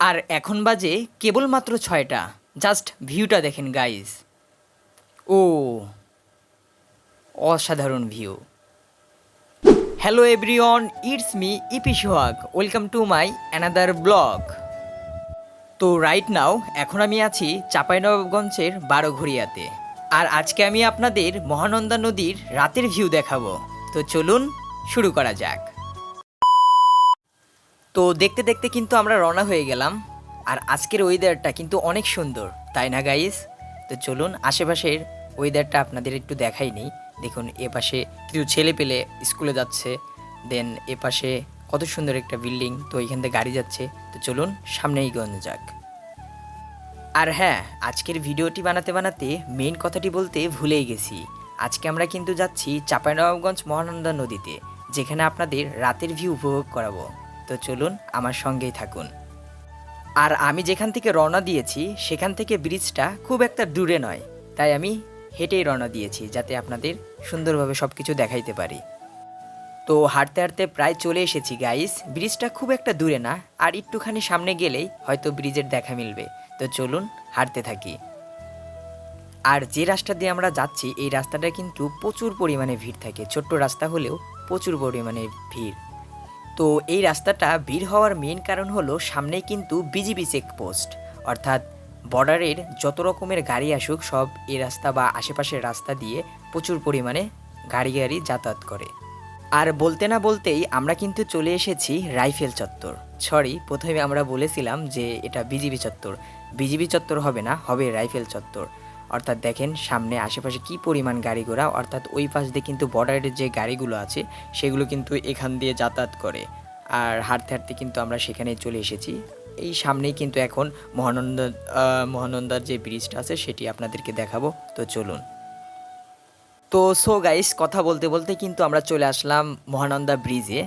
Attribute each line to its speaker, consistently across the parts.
Speaker 1: আর এখন বাজে কেবলমাত্র ৬টা। জাস্ট ভিউটা দেখেন গাইস। ও, অসাধারণ view. Hello everyone, it's me EP Sohag. Welcome to my another vlog. তো রাইট নাও এখন আমি আছি চাঁপাইনবাবগঞ্জের বারোঘড়িয়াতে। আর আজকে আমি আপনাদের মহানন্দা নদীর রাতের ভিউ দেখাবো। তো চলুন শুরু করা যাক। তো দেখতে দেখতে কিন্তু আমরা রওনা হয়ে গেলাম। আর আজকের ওয়েদারটা কিন্তু অনেক সুন্দর, তাই না গাইস? তো চলুন আশেপাশের ওয়েদারটা আপনাদের একটু দেখাই নেই। দেখুন এপাশে কিছু ছেলে পেলে স্কুলে যাচ্ছে, দেন এপাশে কত সুন্দর একটা বিল্ডিং, তো এইখান থেকে গাড়ি যাচ্ছে। তো চলুন সামনে এগোনো যাক। আর হ্যাঁ, আজকের ভিডিওটি বানাতে বানাতে মেইন কথাটি বলতে ভুলেই গেছি। আজকে আমরা কিন্তু যাচ্ছি চাঁপাইনবাবগঞ্জ মহানন্দা নদীতে, যেখানে আপনাদের রাতের ভিউ উপভোগ করাবো। তো চলুন আমার সঙ্গেই থাকুন। আর আমি যেখান থেকে রওনা দিয়েছি সেখান থেকে ব্রিজটা খুব একটা দূরে নয়, তাই আমি হেঁটেই রওনা দিয়েছি যাতে আপনাদের সুন্দরভাবে সব কিছু দেখাইতে পারি। তো হাঁটতে হাঁটতে প্রায় চলে এসেছি গাইস। ব্রিজটা খুব একটা দূরে না, আর একটুখানি সামনে গেলেই হয়তো ব্রিজের দেখা মিলবে। তো চলুন হাঁটতে থাকি। আর যে রাস্তা দিয়ে আমরা যাচ্ছি এই রাস্তাটা কিন্তু প্রচুর পরিমাণে ভিড় থাকে। ছোট্ট রাস্তা হলেও প্রচুর পরিমাণে ভিড়। তো এই রাস্তাটা ভিড় হওয়ার মেন কারণ হলো সামনেই কিন্তু বিজিবি চেকপোস্ট, অর্থাৎ বর্ডারের যত রকমের গাড়ি আসুক সব এই রাস্তা বা আশেপাশের রাস্তা দিয়ে প্রচুর পরিমাণে গাড়ি যাতায়াত করে। আর বলতে না বলতেই আমরা কিন্তু চলে এসেছি রাইফেল চত্বর। সরি, প্রথমে আমরা বলেছিলাম যে এটা বিজিবি চত্বর। বিজিবি চত্বর হবে না, হবে রাইফেল চত্বর। অর্থাৎ দেখেন সামনে আশেপাশে কি পরিমাণ গাড়ি ঘোড়া, অর্থাৎ ওই পাশ দিয়ে কিন্তু বর্ডারের যে গাড়িগুলো আছে সেগুলো কিন্তু এখান দিয়ে যাতায়াত করে। আর হাঁটতে হাঁটতে কিন্তু আমরা সেখানেই চলে এসেছি। এই সামনেই কিন্তু এখন মহানন্দার যে ব্রিজটা আছে সেটি আপনাদেরকে দেখাবো। তো চলুন। তো সো গাইস, কথা বলতে বলতে কিন্তু আমরা চলে আসলাম মহানন্দা ব্রিজে।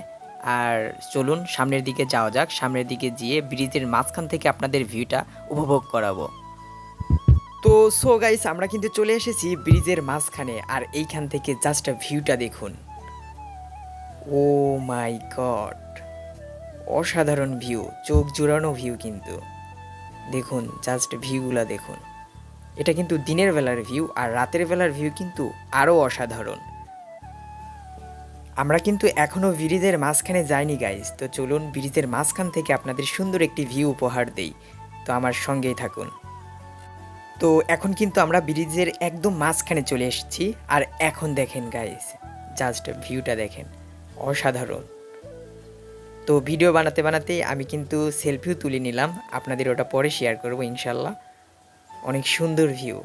Speaker 1: আর চলুন সামনের দিকে যাওয়া যাক। সামনের দিকে গিয়ে ব্রিজের মাঝখান থেকে আপনাদের ভিউটা উপভোগ করাবো। তো সো গাইস, আমরা কিন্তু চলে এসেছি ব্রিজের মাঝখানে, আর এইখান থেকে জাস্ট ভিউটা দেখুন। ও মাই গড, অসাধারণ ভিউ, চোখ জুড়ানো ভিউ কিন্তু। দেখুন জাস্ট ভিউগুলা দেখুন। এটা কিন্তু দিনের বেলার ভিউ, আর রাতের বেলার ভিউ কিন্তু আরও অসাধারণ। আমরা কিন্তু এখনও ব্রিজের মাঝখানে যাইনি গাইস। তো চলুন ব্রিজের মাঝখান থেকে আপনাদের সুন্দর একটি ভিউ উপহার দেই। তো আমার সঙ্গেই থাকুন। তো এখন কিন্তু আমরা ব্রিজের একদম মাঝখানে চলে এসেছি। আর এখন দেখেন গাইস, জাস্ট ভিউটা দেখেন, অসাধারণ। তো ভিডিও বানাতে বানাতে আমি কিন্তু সেলফিও তুলে নিলাম, আপনাদের ওটা পরে শেয়ার করবো ইনশাল্লাহ। অনেক সুন্দর ভিউ।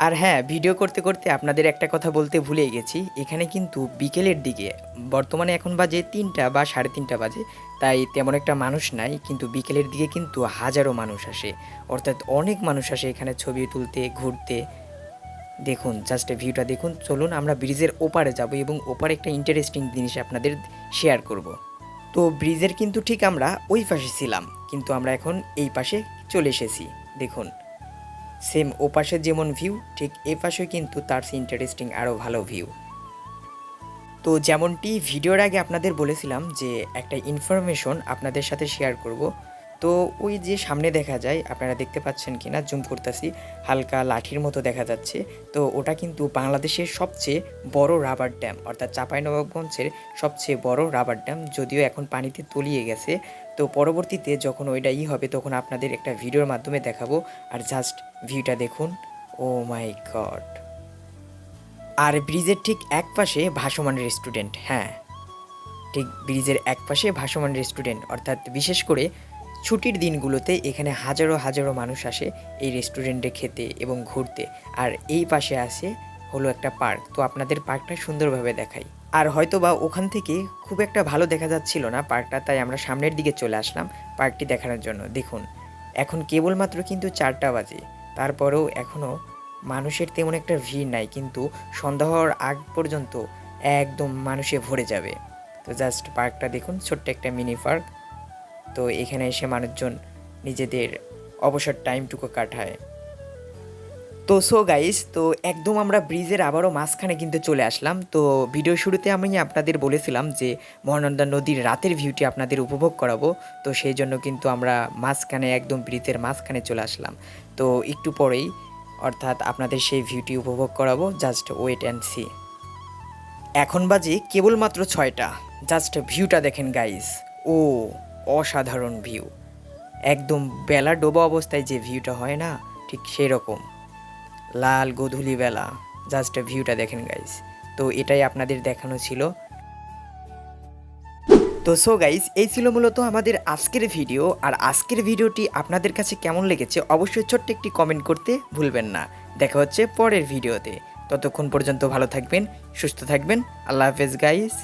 Speaker 1: আর হ্যাঁ, ভিডিও করতে করতে আপনাদের একটা কথা বলতে ভুলেই গেছি। এখানে কিন্তু বিকেলের দিকে, বর্তমানে এখন বাজে 3টা বা 3:30 বাজে, তাই তেমন একটা মানুষ নাই, কিন্তু বিকেলের দিকে কিন্তু হাজারো মানুষ আসে। অর্থাৎ অনেক মানুষ আসে এখানে ছবি তুলতে, ঘুরতে। দেখুন জাস্ট ভিউটা দেখুন। চলুন আমরা ব্রিজের ওপারে যাব এবং ওপারে একটা ইন্টারেস্টিং জিনিস আপনাদের শেয়ার করব। তো ব্রিজের কিন্তু ঠিক আমরা ওই পাশে ছিলাম, কিন্তু আমরা এখন এই পাশে চলে এসেছি। দেখুন সেম ও পাশে যেমন ভিউ, ঠিক এ পাশেও কিন্তু তার ইন্টারেস্টিং আরও ভালো ভিউ। তো যেমনটি ভিডিওর আগে আপনাদের বলেছিলাম যে একটা ইনফরমেশন আপনাদের সাথে শেয়ার করব। তো ওই যে সামনে দেখা যায়, আপনারা দেখতে পাচ্ছেন কিনা জুম করতেছি, হালকা লাঠির মতো দেখা যাচ্ছে। তো ওটা কিন্তু বাংলাদেশের সবচেয়ে বড় রাবার ড্যাম, অর্থাৎ চাঁপাইনবাবগঞ্জের সবচেয়ে বড় রাবার ড্যাম। যদিও এখন পানিতে তলিয়ে গেছে। তো পরবর্তীতে যখন ওইটা হবে তখন আপনাদের একটা ভিডিওর মাধ্যমে দেখাবো। আর জাস্ট ভিউটা দেখুন, ও মাই গড। আর ব্রিজের ঠিক এক পাশে ভাসমান রেস্টুরেন্ট। হ্যাঁ, ঠিক ব্রিজের এক পাশে ভাসমান রেস্টুরেন্ট, অর্থাৎ বিশেষ করে ছুটির দিনগুলোতে এখানে হাজারো হাজারো মানুষ আসে এই রেস্টুরেন্টে খেতে এবং ঘুরতে। আর এই পাশে আছে হলো একটা পার্ক। তো আপনাদের পার্কটা সুন্দরভাবে দেখাই। আর হয়তো বা ওখান থেকে খুব একটা ভালো দেখা যাচ্ছিল না পার্কটা, তাই আমরা সামনের দিকে চলে আসলাম পার্কটি দেখানোর জন্য। দেখুন এখন কেবলমাত্র কিন্তু 4টা বাজে, তারপরেও এখনও মানুষের তেমন একটা ভিড় নাই, কিন্তু সন্ধ্যা হওয়ার আগ পর্যন্ত একদম মানুষে ভরে যাবে। তো জাস্ট পার্কটা দেখুন, ছোট্ট একটা মিনি পার্ক। তো এখানে এসে মানুষজন নিজেদের অবসর টাইমটুকু কাটায়। তো সো গাইস, তো একদম আমরা ব্রিজের আবারও মাঝখানে কিন্তু চলে আসলাম। তো ভিডিও শুরুতে আমি আপনাদের বলেছিলাম যে মহানন্দা নদীর রাতের ভিউটি আপনাদের উপভোগ করাবো। তো সেই জন্য কিন্তু আমরা মাঝখানে একদম ব্রিজের মাঝখানে চলে আসলাম। তো একটু পরেই অর্থাৎ আপনাদের সেই ভিউটি উপভোগ করাবো, জাস্ট ওয়েট অ্যান্ড সি। এখন বাজে কেবলমাত্র 6টা, জাস্ট ভিউটা দেখেন গাইস। ও অসাধারণ ভিউ, একদম বেলা ডোবা অবস্থায় যে ভিউটা হয় না, ঠিক সেই রকম লাল গোধূলি বেলা। জাস্ট ভিউটা দেখেন গাইস। তো এটাই আপনাদের দেখানো ছিল। তো সো গাইস, এই ছিল মূলত আমাদের আজকের ভিডিও। আর আজকের ভিডিওটি আপনাদের কাছে কেমন লেগেছে অবশ্যই ছোট্ট একটি কমেন্ট করতে ভুলবেন না। দেখা হচ্ছে পরের ভিডিওতে। ততক্ষণ পর্যন্ত ভালো থাকবেন, সুস্থ থাকবেন। আল্লাহ হাফেজ গাইস।